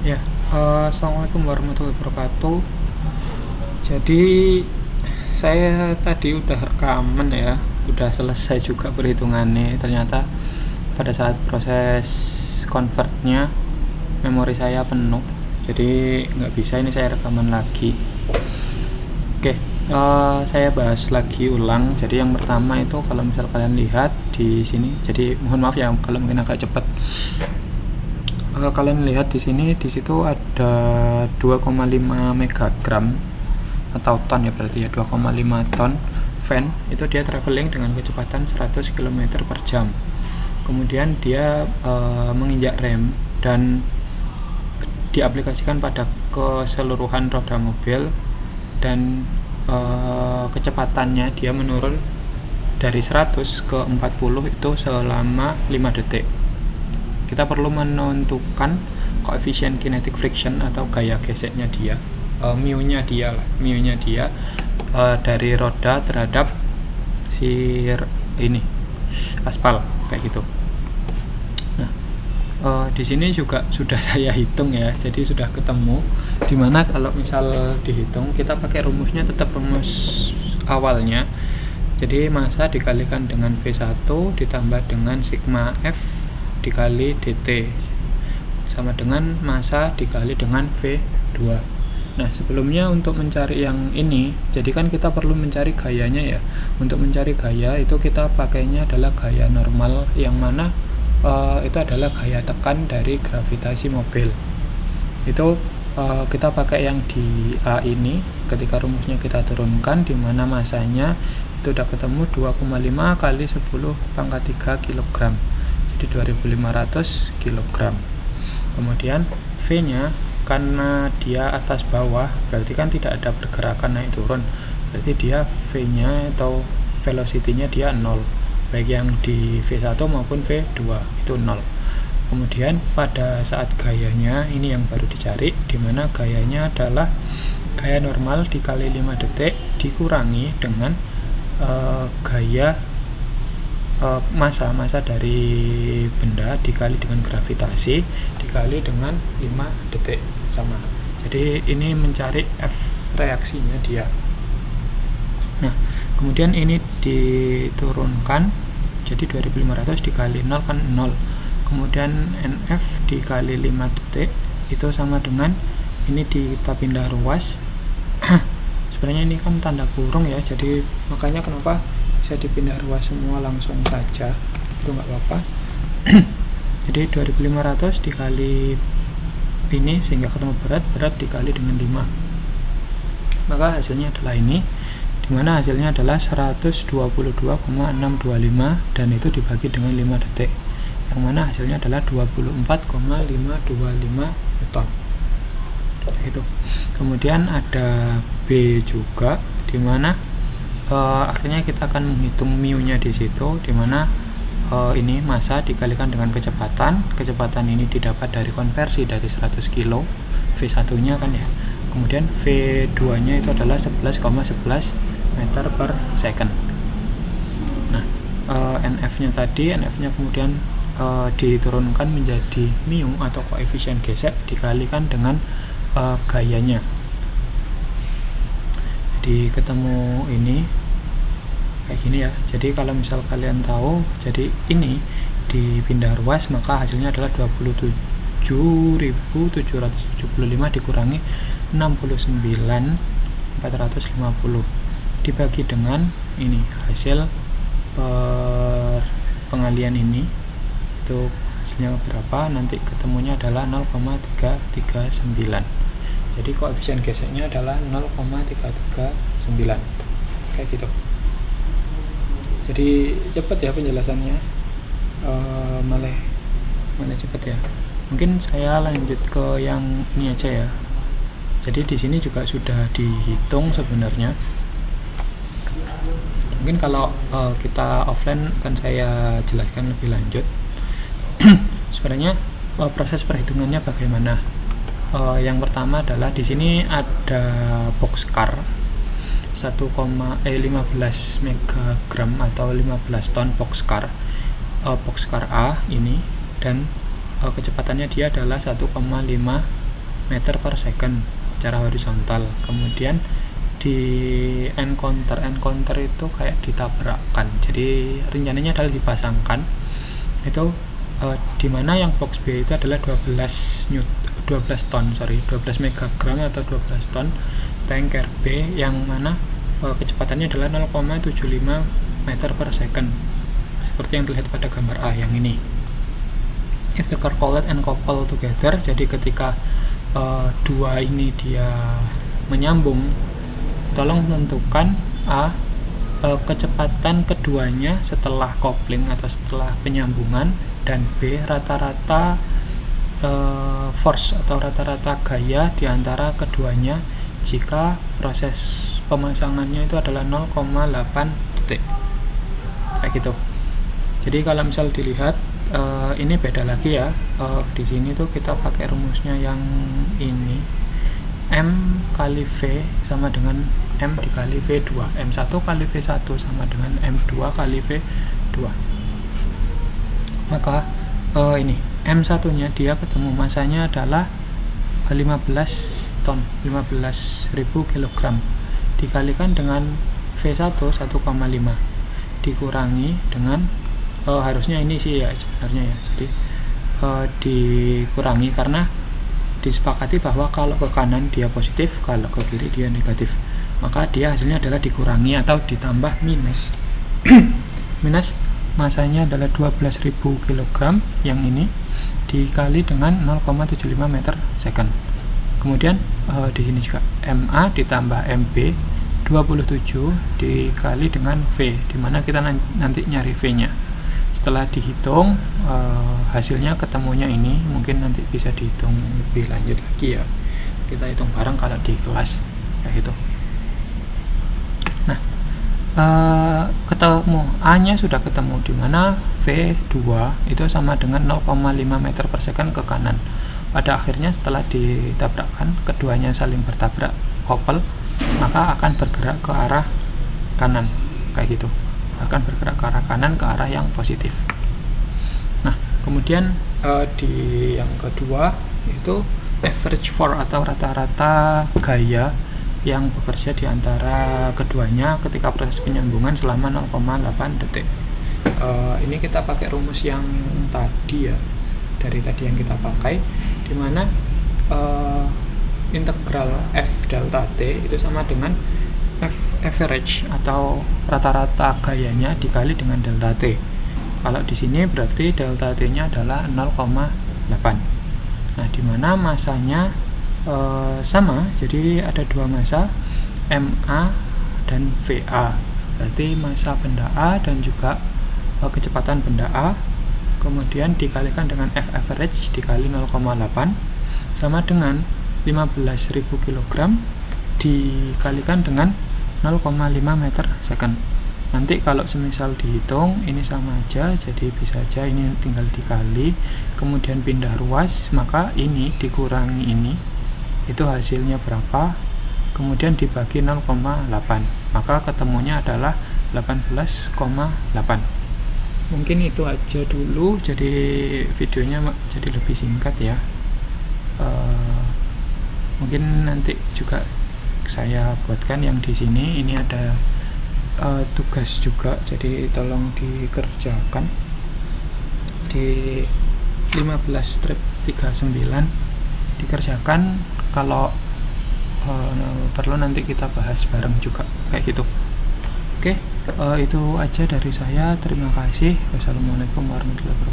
Ya, assalamualaikum warahmatullahi wabarakatuh. Jadi saya tadi udah rekaman ya, udah selesai juga perhitungannya. Ternyata pada saat proses convertnya memori saya penuh, jadi nggak bisa ini saya rekaman lagi. Oke, saya bahas lagi ulang. Jadi yang pertama itu kalau misal kalian lihat di sini, jadi mohon maaf ya kalau mungkin agak cepat. Kalian lihat di sini, di situ ada 2,5 megagram atau ton ya, berarti ya 2,5 ton fan. Itu dia traveling dengan kecepatan 100 km per jam. Kemudian dia menginjak rem dan diaplikasikan pada keseluruhan roda mobil, dan kecepatannya dia menurun dari 100 ke 40 itu selama 5 detik. Kita perlu menentukan koefisien kinetic friction atau gaya geseknya dia, mu-nya dia dari roda terhadap si ini aspal kayak gitu. Nah, di sini juga sudah saya hitung ya, jadi sudah ketemu. Dimana kalau misal dihitung kita pakai rumusnya tetap rumus awalnya. Jadi massa dikalikan dengan V1 ditambah dengan sigma F dikali dt sama dengan massa dikali dengan V2. Nah, sebelumnya untuk mencari yang ini, jadi kan kita perlu mencari gayanya ya. Untuk mencari gaya itu kita pakainya adalah gaya normal, yang mana itu adalah gaya tekan dari gravitasi mobil. Itu kita pakai yang di A ini. Ketika rumusnya kita turunkan, di mana massanya itu udah ketemu 2,5 kali 10 pangkat 3 kg, jadi 2500 kg. Kemudian V-nya karena dia atas bawah, berarti kan tidak ada pergerakan naik turun, berarti dia V-nya atau velocity-nya dia 0, baik yang di V1 maupun V2 itu 0. Kemudian pada saat gayanya ini yang baru dicari, dimana gayanya adalah gaya normal dikali 5 detik dikurangi dengan gaya massa dari benda dikali dengan gravitasi dikali dengan 5 detik sama. Jadi ini mencari F reaksinya dia. Nah, kemudian ini diturunkan, jadi 2500 dikali 0 kan 0. Kemudian NF dikali 5 detik itu sama dengan ini kita pindah ruas. Sebenarnya ini kan tanda kurung ya, jadi makanya kenapa bisa dipindah ruas semua langsung saja, itu nggak apa-apa. Jadi 2500 dikali ini sehingga ketemu berat dikali dengan 5, maka hasilnya adalah ini, dimana hasilnya adalah 122,625 dan itu dibagi dengan 5 detik, yang mana hasilnya adalah 24,525 Newton gitu. Kemudian ada B juga, dimana akhirnya kita akan menghitung mu-nya di situ, dimana ini massa dikalikan dengan kecepatan ini didapat dari konversi dari 100 kilo V1-nya kan ya. Kemudian V2-nya itu adalah 11,11 meter per second. Nah, NF-nya kemudian diturunkan menjadi mu atau koefisien gesek dikalikan dengan gayanya. Jadi ketemu ini kayak gini ya. Jadi kalau misal kalian tahu, jadi ini dipindah ruas maka hasilnya adalah 27.775 dikurangi 69.450 dibagi dengan ini hasil pengalian ini, itu hasilnya berapa, nanti ketemunya adalah 0,339. Jadi koefisien geseknya adalah 0,339 kayak gitu. Jadi cepat ya penjelasannya, malah cepat ya. Mungkin saya lanjut ke yang ini aja ya. Jadi di sini juga sudah dihitung sebenarnya. Mungkin kalau kita offline akan saya jelaskan lebih lanjut. Sebenarnya proses perhitungannya bagaimana? Yang pertama adalah di sini ada boxcar 15 megagram atau 15 ton boxcar A ini, dan kecepatannya dia adalah 1,5 meter per second secara horizontal. Kemudian di encounter itu kayak ditabrakkan, jadi rencananya adalah dipasangkan itu dimana yang box B itu adalah 12 megagram atau 12 ton tank RB yang mana kecepatannya adalah 0,75 meter per second seperti yang terlihat pada gambar A yang ini. If the car collide and couple together, jadi ketika dua ini dia menyambung, tolong tentukan A kecepatan keduanya setelah coupling atau setelah penyambungan, dan B rata-rata force atau rata-rata gaya di antara keduanya jika proses pemasangannya itu adalah 0,8 detik kayak gitu. Jadi kalau misal dilihat ini beda lagi ya, di sini tuh kita pakai rumusnya yang ini, M kali V sama dengan M dikali V2, M1 kali V1 sama dengan M2 kali V2. Maka ini M1 nya dia ketemu masanya adalah 15 ton, 15.000 kg dikalikan dengan V1 1,5 dikurangi dengan harusnya ini sih ya sebenarnya ya, jadi dikurangi karena disepakati bahwa kalau ke kanan dia positif, kalau ke kiri dia negatif, maka dia hasilnya adalah dikurangi atau ditambah minus minus masanya adalah 12.000 kg yang ini dikali dengan 0,75 meter second. Kemudian di sini juga MA ditambah MB 27 dikali dengan V, dimana kita nanti nyari V nya. Setelah dihitung hasilnya ketemunya ini, mungkin nanti bisa dihitung lebih lanjut lagi ya, kita hitung bareng kalau di kelas kayak gitu. Nah ketemu A nya sudah ketemu, dimana V2 itu sama dengan 0,5 meter per second ke kanan. Pada akhirnya setelah ditabrakkan, keduanya saling bertabrak couple, maka akan bergerak ke arah kanan kayak gitu, akan bergerak ke arah kanan, ke arah yang positif. Nah kemudian di yang kedua itu average force atau rata-rata gaya yang bekerja di antara keduanya ketika proses penyambungan selama 0,8 detik. Ini kita pakai rumus yang tadi ya, dari tadi yang kita pakai, dimana integral F delta T itu sama dengan F average atau rata-rata gayanya dikali dengan delta T. Kalau di sini berarti delta T nya adalah 0,8. Nah dimana masanya sama, jadi ada dua massa MA dan VA, berarti massa benda A dan juga kecepatan benda A, kemudian dikalikan dengan F average dikali 0,8 sama dengan 15.000 kg dikalikan dengan 0,5 meter second. Nanti kalau semisal dihitung ini sama aja, jadi bisa aja ini tinggal dikali kemudian pindah ruas, maka ini dikurangi ini, itu hasilnya berapa, kemudian dibagi 0,8, maka ketemunya adalah 18,8. Mungkin itu aja dulu, jadi videonya jadi lebih singkat ya. Mungkin nanti juga saya buatkan yang di sini, ini ada tugas juga, jadi tolong dikerjakan di 15-39 dikerjakan. Kalau perlu nanti kita bahas bareng juga kayak gitu. Oke, itu aja dari saya. Terima kasih. Wassalamualaikum warahmatullahi wabarakatuh.